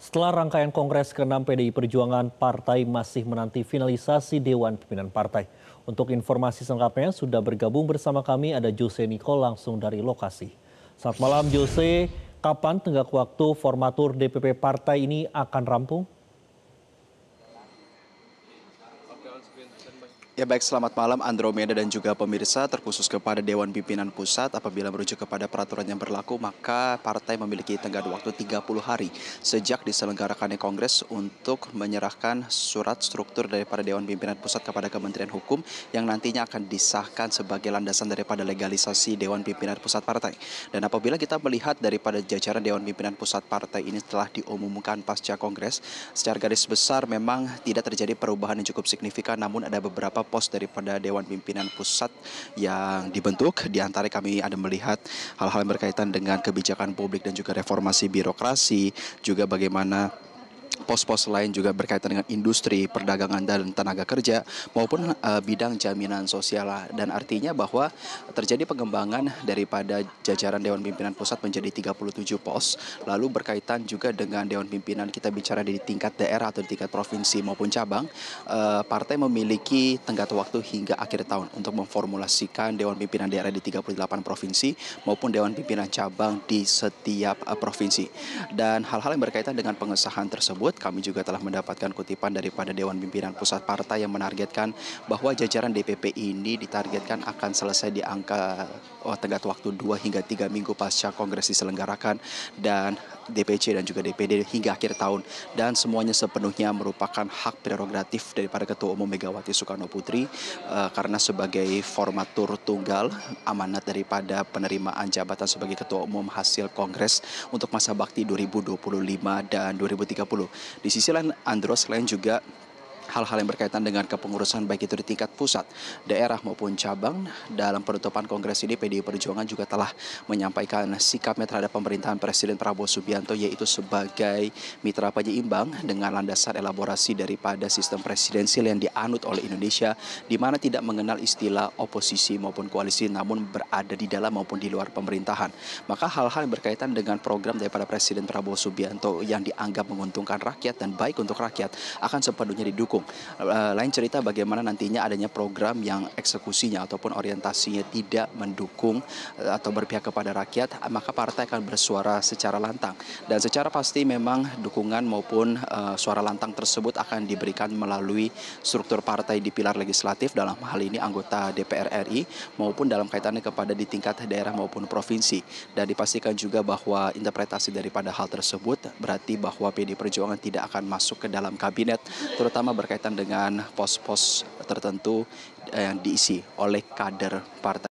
Setelah rangkaian Kongres ke-6 PDI Perjuangan, partai masih menanti finalisasi Dewan Pimpinan Partai. Untuk informasi selengkapnya, sudah bergabung bersama kami ada Jose Nicole langsung dari lokasi. Selamat malam Jose, kapan tenggat waktu formatur DPP partai ini akan rampung? Ya baik, selamat malam Andromeda dan juga pemirsa. Terkhusus kepada Dewan Pimpinan Pusat, apabila merujuk kepada peraturan yang berlaku, maka partai memiliki tenggat waktu 30 hari sejak diselenggarakannya Kongres untuk menyerahkan surat struktur daripada Dewan Pimpinan Pusat kepada Kementerian Hukum yang nantinya akan disahkan sebagai landasan daripada legalisasi Dewan Pimpinan Pusat Partai. Dan apabila kita melihat daripada jajaran Dewan Pimpinan Pusat Partai ini telah diumumkan pasca Kongres, secara garis besar memang tidak terjadi perubahan yang cukup signifikan, namun ada beberapa pos daripada Dewan Pimpinan Pusat yang dibentuk. Di antara kami ada melihat hal-hal yang berkaitan dengan kebijakan publik dan juga reformasi birokrasi, juga bagaimana pos-pos lain juga berkaitan dengan industri, perdagangan dan tenaga kerja maupun bidang jaminan sosial. Dan artinya bahwa terjadi pengembangan daripada jajaran Dewan Pimpinan Pusat menjadi 37 pos. Lalu berkaitan juga dengan Dewan Pimpinan, kita bicara di tingkat daerah atau di tingkat provinsi maupun cabang, partai memiliki tenggat waktu hingga akhir tahun untuk memformulasikan Dewan Pimpinan daerah di 38 provinsi maupun Dewan Pimpinan cabang di setiap provinsi. Dan hal-hal yang berkaitan dengan pengesahan tersebut, kami juga telah mendapatkan kutipan daripada Dewan Pimpinan Pusat Partai yang menargetkan bahwa jajaran DPP ini ditargetkan akan selesai di angka tenggat waktu 2 hingga 3 minggu pasca Kongres diselenggarakan, dan DPC dan juga DPD hingga akhir tahun. Dan semuanya sepenuhnya merupakan hak prerogatif daripada Ketua Umum Megawati Soekarno Putri, karena sebagai formatur tunggal amanat daripada penerimaan jabatan sebagai Ketua Umum hasil Kongres untuk masa bakti 2025 dan 2030. Di sisi lain, Andro, selain juga hal-hal yang berkaitan dengan kepengurusan baik itu di tingkat pusat, daerah maupun cabang, dalam penutupan Kongres ini PDI Perjuangan juga telah menyampaikan sikapnya terhadap pemerintahan Presiden Prabowo Subianto, yaitu sebagai mitra penyeimbang dengan landasan elaborasi daripada sistem presidensial yang dianut oleh Indonesia, di mana tidak mengenal istilah oposisi maupun koalisi, namun berada di dalam maupun di luar pemerintahan. Maka hal-hal yang berkaitan dengan program daripada Presiden Prabowo Subianto yang dianggap menguntungkan rakyat dan baik untuk rakyat akan sepenuhnya didukung. Lain cerita bagaimana nantinya adanya program yang eksekusinya ataupun orientasinya tidak mendukung atau berpihak kepada rakyat, maka partai akan bersuara secara lantang. Dan secara pasti memang dukungan maupun suara lantang tersebut akan diberikan melalui struktur partai di pilar legislatif, dalam hal ini anggota DPR RI, maupun dalam kaitannya kepada di tingkat daerah maupun provinsi. Dan dipastikan juga bahwa interpretasi daripada hal tersebut berarti bahwa PDI Perjuangan tidak akan masuk ke dalam kabinet, terutama berkaitan dengan pos-pos tertentu yang diisi oleh kader partai.